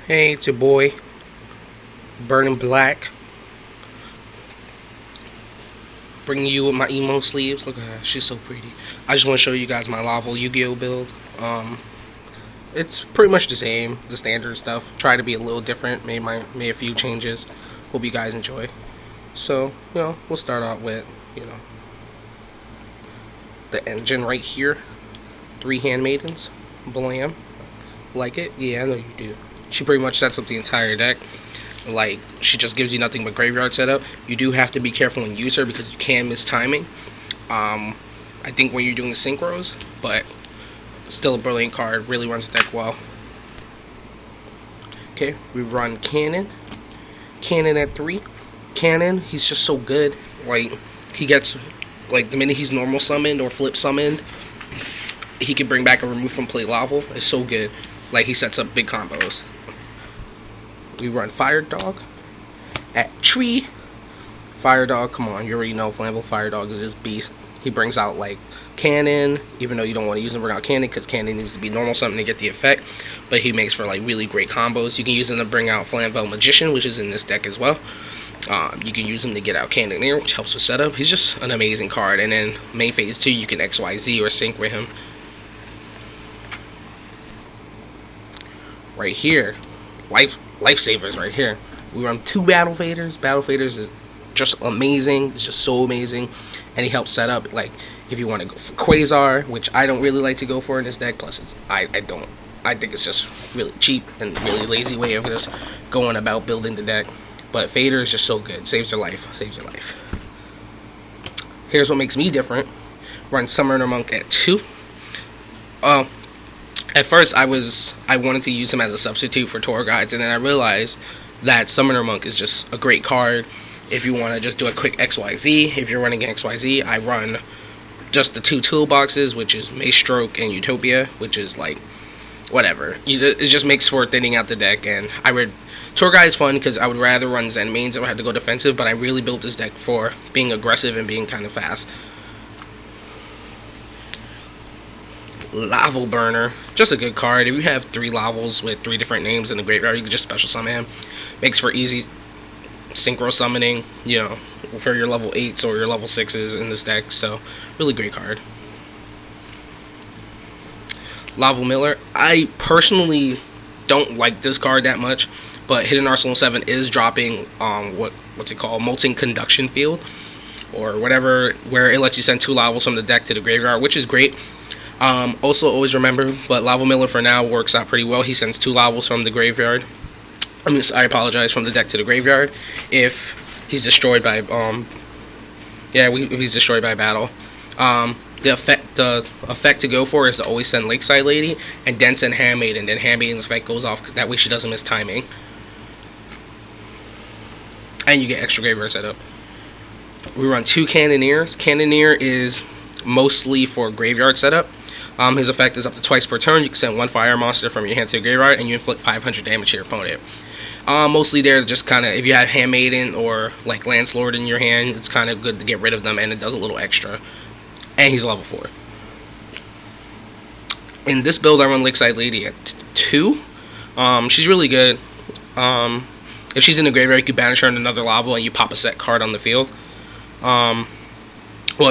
Hey, it's your boy, Burning Black, bringing you with my emo sleeves. Look at her, she's so pretty. I just want to show you guys my Laval Yugioh build. It's pretty much the same, the standard stuff. Try to be a little different, made a few changes. Hope you guys enjoy. So, we'll start out with, the engine right here. 3 handmaidens. Blam. Like it? Yeah, I know you do. She pretty much sets up the entire deck. Like, she just gives you nothing but graveyard setup. You do have to be careful and use her because you can miss timing. I think when you're doing synchros, but still a brilliant card. Really runs the deck well. Okay, we run Cannon. Cannon at 3. Cannon, he's just so good. Like, he gets, like, the minute he's normal summoned or flip summoned, he can bring back a remove from play Laval. It's so good. Like, he sets up big combos. We run Fire Dog at 3. Fire Dog, come on, you already know Flammable Fire Dog is just beast. He brings out, like, Cannon, even though you don't want to use him, bring out Cannon, because Cannon needs to be normal something to get the effect. But he makes for, like, really great combos. You can use him to bring out Flammable Magician, which is in this deck as well. You can use him to get out Cannoneer, which helps with setup. He's just an amazing card. And then main phase 2, you can XYZ or sync with him. Right here, lifesavers right here. We run 2 Battle Faders. Battle Faders is just amazing. It's just so amazing. And he helps set up, like, if you want to go for Quasar, which I don't really like to go for in this deck. Plus, I think it's just really cheap and really lazy way of just going about building the deck. But Fader is just so good. Saves your life. Saves your life. Here's what makes me different. Run Summoner Monk at 2. At first, I wanted to use him as a substitute for Tour Guides, and then I realized that Summoner Monk is just a great card if you want to just do a quick XYZ. If you're running XYZ, I run just the 2 toolboxes, which is Mace Stroke and Utopia, which is, like, whatever. It just makes for thinning out the deck, and Tour Guide is fun because I would rather run Zen mains and have to go defensive, but I really built this deck for being aggressive and being kind of fast. Laval Burner, just a good card. If you have 3 Lavals with 3 different names in the graveyard, you can just special summon him. Makes for easy synchro summoning, for your level 8s or your level 6s in this deck. So, really great card. Laval Miller, I personally don't like this card that much, but Hidden Arsenal 7 is dropping what's it called, Molten Conduction Field, or whatever, where it lets you send 2 Lavals from the deck to the graveyard, which is great. Also, always remember, but Laval Miller for now works out pretty well. He sends 2 Lavals from the graveyard. I apologize, from the deck to the graveyard if he's destroyed by if he's destroyed by battle. The effect to go for is to always send Lakeside Lady and then send Handmaiden. Then Handmaiden's effect goes off. That way she doesn't miss timing, and you get extra graveyard setup. We run 2 Cannoneers. Cannoneer is mostly for graveyard setup. His effect is up to twice per turn. You can send 1 fire monster from your hand to the graveyard, and you inflict 500 damage to your opponent. Mostly they're just kind of, if you have Handmaiden or like Landslord in your hand, it's kind of good to get rid of them, and it does a little extra. And he's level 4. In this build, I run Lakeside Lady at 2. She's really good. If she's in the graveyard, you can banish her in another Laval, and you pop a set card on the field. Well,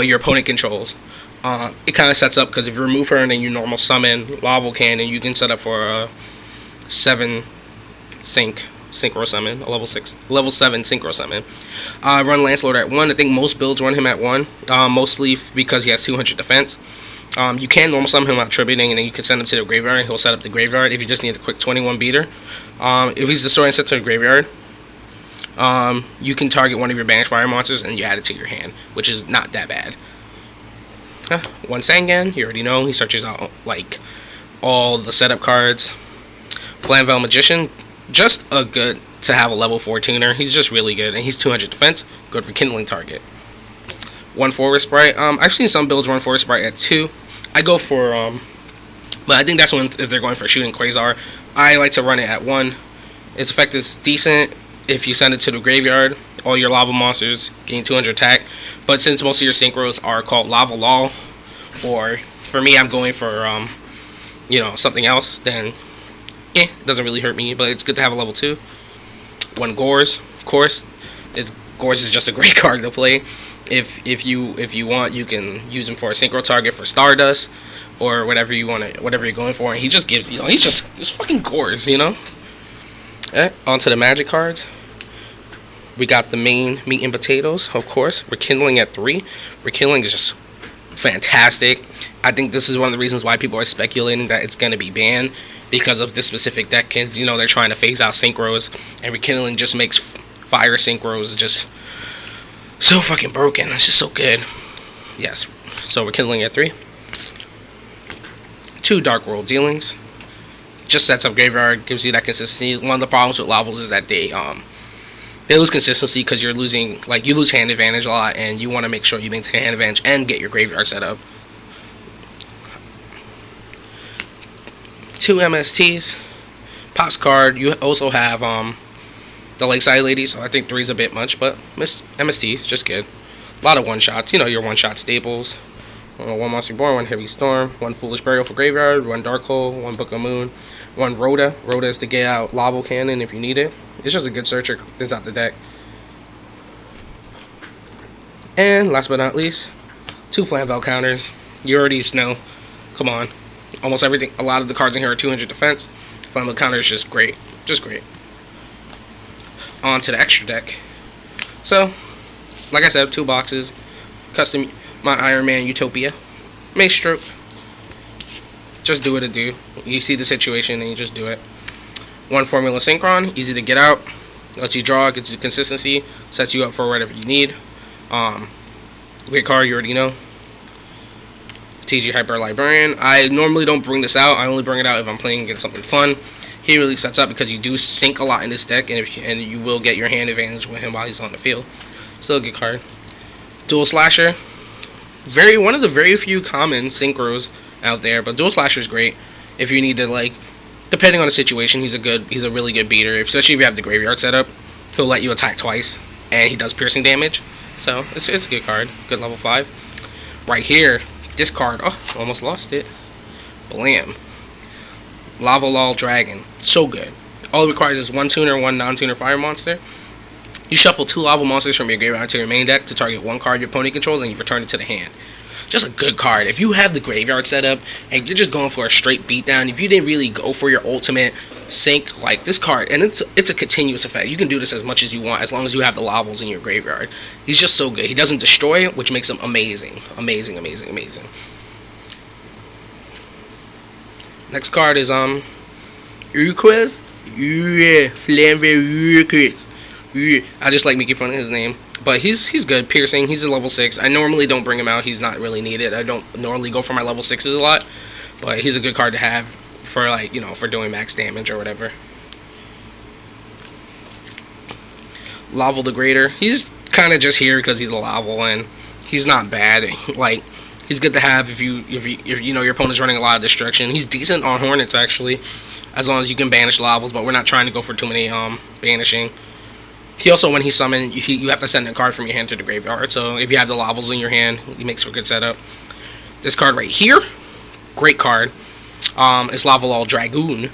your opponent controls. It kind of sets up, because if you remove her and then you normal summon Laval Cannon, you can set up for a 7 synchro summon, a level 7 synchro summon. I run Lancelot at 1. I think most builds run him at 1, mostly because he has 200 defense. You can normal summon him without tributing, and then you can send him to the graveyard, and he'll set up the graveyard if you just need a quick 21 beater. If he's destroyed and set to the graveyard, you can target one of your banished fire monsters and you add it to your hand, which is not that bad. 1 Sangan, you already know, he searches out, like, all the setup cards. Flammable Magician, just a good to have a level 4 tuner. He's just really good, and he's 200 defense, good rekindling target. 1 Forest Sprite, I've seen some builds run Forest Sprite at 2. I go for, but I think that's when, if they're going for shooting Quasar, I like to run it at 1. Its effect is decent. If you send it to the graveyard, all your lava monsters gain 200 attack. But since most of your synchros are called Lava Law, or for me, I'm going for something else, then doesn't really hurt me, but it's good to have a level 2. 1 Gores, of course. Gores is just a great card to play. If you want, you can use him for a synchro target for Stardust or whatever you want to, whatever you're going for. And he just gives, he's fucking Gores, On to the magic cards. We got the main meat and potatoes, of course. Rekindling at 3. Rekindling is just fantastic. I think this is one of the reasons why people are speculating that it's going to be banned, because of this specific deck. Kids, they're trying to phase out synchros, and Rekindling just makes fire synchros just so fucking broken. It's just so good. Yes. So Rekindling at 3. 2 Dark World Dealings. Just sets up graveyard, gives you that consistency. One of the problems with Lavals is that they lose consistency because you're losing, you lose hand advantage a lot, and you want to make sure you maintain hand advantage and get your graveyard set up. 2 MSTs. Pops card. You also have the Lakeside Lady, so I think 3 is a bit much, but MST is just good. A lot of one-shots. Your one-shot staples. 1 Monster Born, 1 Heavy Storm, 1 Foolish Burial for Graveyard, 1 Dark Hole, 1 Book of Moon, 1 Rhoda. Rhoda is to get out Laval Cannon if you need it. It's just a good searcher. Thins out the deck. And last but not least, 2 Flamvel counters. You already know. Come on. Almost everything. A lot of the cards in here are 200 defense. Flamvel counter is just great. Just great. On to the extra deck. So, like I said, 2 boxes. Custom my Iron Man Utopia. Mace Stroke. Just do what it do. You see the situation and you just do it. 1 Formula Synchron. Easy to get out. Lets you draw. Gets you consistency. Sets you up for whatever you need. Great card, you already know. TG Hyper Librarian. I normally don't bring this out. I only bring it out if I'm playing against something fun. He really sets up because you do sink a lot in this deck, and you will get your hand advantage with him while he's on the field. Still a good card. Dual Slasher. One of the very few common synchros out there, but Dual Slasher is great if you need to, depending on the situation. He's a really good beater, especially if you have the graveyard set up. He'll let you attack twice, and he does piercing damage. So it's a good card. Good level 5. Right here, this card. Oh, almost lost it. Blam. Laval Dragon. So good. All it requires is 1 tuner, 1 non-tuner fire monster. You shuffle 2 Laval monsters from your graveyard to your main deck to target 1 card your opponent controls, and you return it to the hand. Just a good card. If you have the graveyard set up and you're just going for a straight beatdown, if you didn't really go for your ultimate sync like this card, and it's a continuous effect. You can do this as much as you want as long as you have the Lavals in your graveyard. He's just so good. He doesn't destroy it, which makes him amazing. Amazing, amazing, amazing. Next card is Urquez. Yeah, Flambe Urquez. I just like making fun of his name, but he's good. Piercing. He's a level 6. I normally don't bring him out. He's not really needed. I don't normally go for my level 6s a lot, but he's a good card to have for for doing max damage or whatever. Laval the Greater. He's kind of just here because he's a Laval, and he's not bad. He's good to have if your opponent's running a lot of destruction. He's decent on Hornets actually, as long as you can banish Lavals, but we're not trying to go for too many banishing. He also, when he's summoned, you have to send a card from your hand to the graveyard. So if you have the Lavals in your hand, he makes for a good setup. This card right here, great card. It's Laval Dragoon.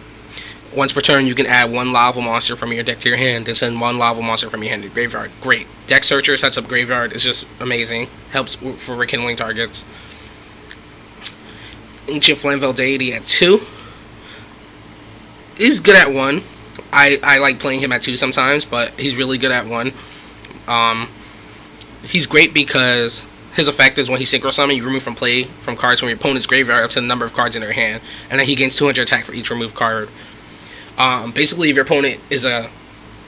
Once per turn, you can add 1 Laval monster from your deck to your hand, and send 1 Laval monster from your hand to the graveyard. Great. Deck Searcher sets up graveyard. It's just amazing. Helps for rekindling targets. Ancient Flamvel Deity at 2. He's good at 1. I like playing him at 2 sometimes, but he's really good at 1. He's great because his effect is when he synchro summon, you remove from play from cards from your opponent's graveyard up to the number of cards in their hand, and then he gains 200 attack for each removed card. Basically, if your opponent is a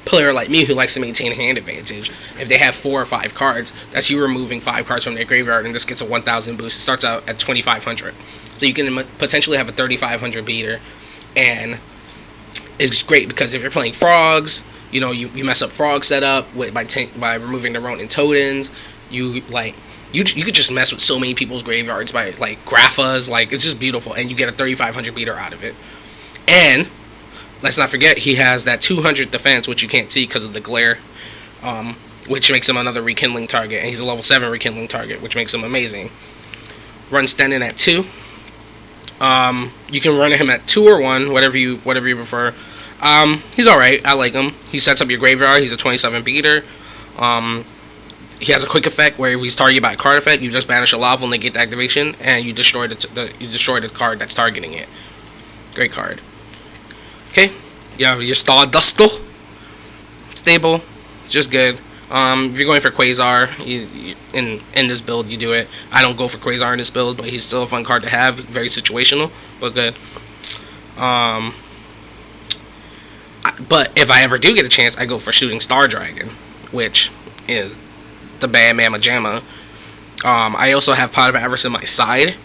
player like me who likes to maintain hand advantage, if they have 4 or 5 cards, that's you removing 5 cards from their graveyard, and this gets a 1,000 boost. It starts out at 2,500, so you can potentially have a 3,500 beater, and it's great because if you're playing frogs, you mess up frog setup by removing the Ronin Totems. You could just mess with so many people's graveyards by Graphas. It's just beautiful, and you get a 3,500 beater out of it. And let's not forget, he has that 200 defense, which you can't see because of the glare, which makes him another rekindling target, and he's a level 7 rekindling target, which makes him amazing. Run Stenden at 2. You can run him at 2 or 1, whatever you prefer. He's alright. I like him. He sets up your graveyard. He's a 27 beater. He has a quick effect where if he's targeted by a card effect, you just banish a Laval, negate the activation, and you destroy the card that's targeting it. Great card. Okay, you have your Stardustle. Stable, just good. If you're going for Quasar, in this build, you do it. I don't go for Quasar in this build, but he's still a fun card to have. Very situational, but good. But if I ever do get a chance, I go for Shooting Star Dragon, which is the bad Mamma Jamma. I also have Pot of Avarice in my side,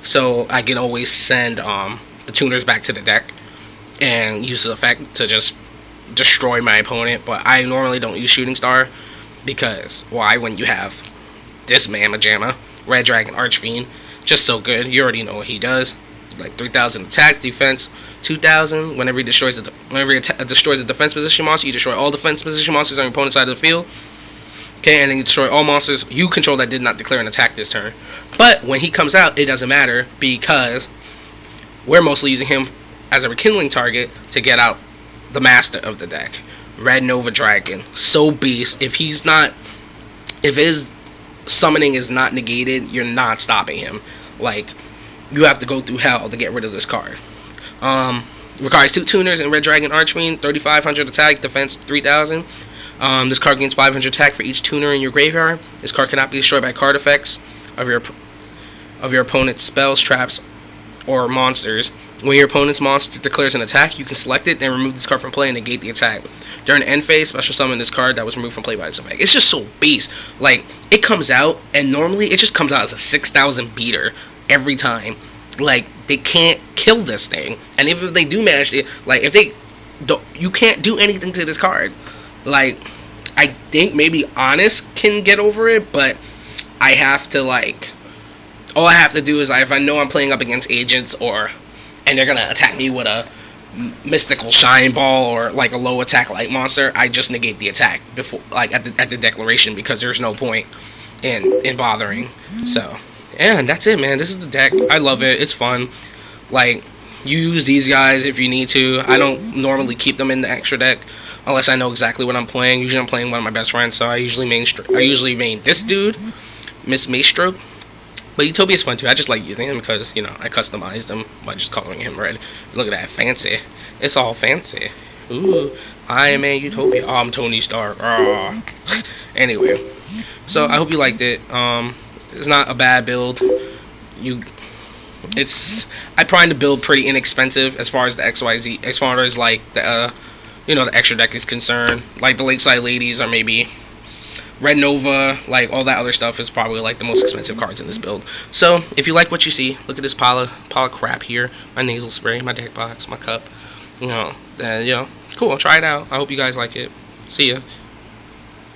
so I can always send the tuners back to the deck and use the effect to just destroy my opponent. But I normally don't use Shooting Star because why? When you have this Mamma Jamma, Red Dragon Archfiend, just so good. You already know what he does. Like 3,000 attack, defense, 2,000. Whenever he destroys destroys a defense position monster, you destroy all defense position monsters on your opponent's side of the field. Okay, and then you destroy all monsters you control that did not declare an attack this turn. But when he comes out, it doesn't matter because we're mostly using him as a rekindling target to get out the master of the deck, Red Nova Dragon. So beast. If his summoning is not negated, you're not stopping him. Like, you have to go through hell to get rid of this card. Requires 2 tuners in Red Dragon Archfiend, 3,500 attack, defense 3,000. This card gains 500 attack for each tuner in your graveyard. This card cannot be destroyed by card effects of your opponent's spells, traps, or monsters. When your opponent's monster declares an attack, you can select it, then remove this card from play and negate the attack. During the end phase, special summon this card that was removed from play by this effect. It's just so beast. Like, it comes out, and normally it just comes out as a 6,000 beater every time. Like, they can't kill this thing. And if they do manage it, like, if they don't, you can't do anything to this card. Like, I think maybe Honest can get over it, but I have to, like, all I have to do is, if I know I'm playing up against agents, and they're gonna attack me with a mystical shine ball or like a low attack light monster, I just negate the attack before, like, at the declaration, because there's no point in bothering. So yeah, and that's it, man. This is the deck. I love it. It's fun. Like, you use these guys if you need to. I don't normally keep them in the extra deck unless I know exactly what I'm playing. Usually I'm playing one of my best friends, so I usually main this dude, Miss Maestro. But Utopia's fun too. I just like using him because, you know, I customized him by just coloring him red. Look at that, fancy. It's all fancy. Ooh, I am a Utopia. Oh, I'm Tony Stark. Oh. Anyway, so I hope you liked it. It's not a bad build. I tried to build pretty inexpensive as far as the XYZ, as far as like the the extra deck is concerned. Like the Lakeside Ladies are maybe Red Nova, like all that other stuff is probably like the most expensive cards in this build. So if you like what you see, look at this pile of crap here. My nasal spray, my deck box, my cup. Cool. Try it out. I hope you guys like it. See ya.